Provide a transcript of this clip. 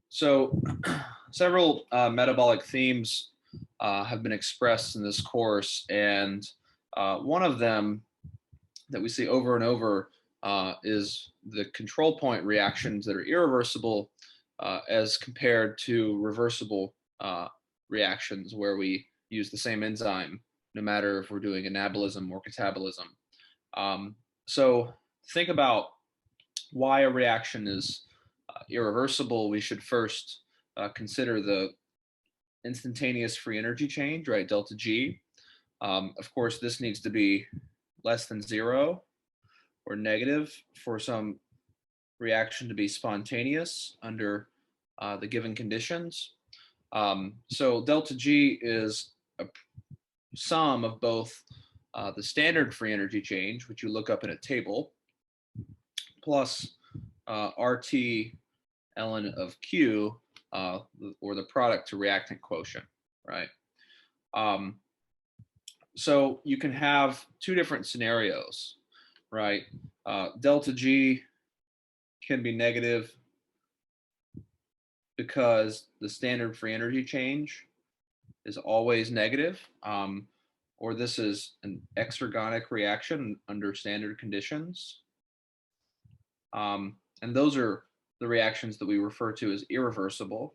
So several metabolic themes have been expressed in this course, and one of them that we see over and over is the control point reactions that are irreversible as compared to reversible reactions where we use the same enzyme, no matter if we're doing anabolism or catabolism. So think about why a reaction is irreversible. We should first consider the instantaneous free energy change, right? Delta G. Of course, this needs to be less than 0 or negative for some reaction to be spontaneous under the given conditions. So delta G is a sum of both the standard free energy change, which you look up in a table, plus RT ln of Q, or the product to reactant quotient, right? So you can have two different scenarios, right? Delta G can be negative because the standard free energy change is always negative, or this is an exergonic reaction under standard conditions. And those are the reactions that we refer to as irreversible.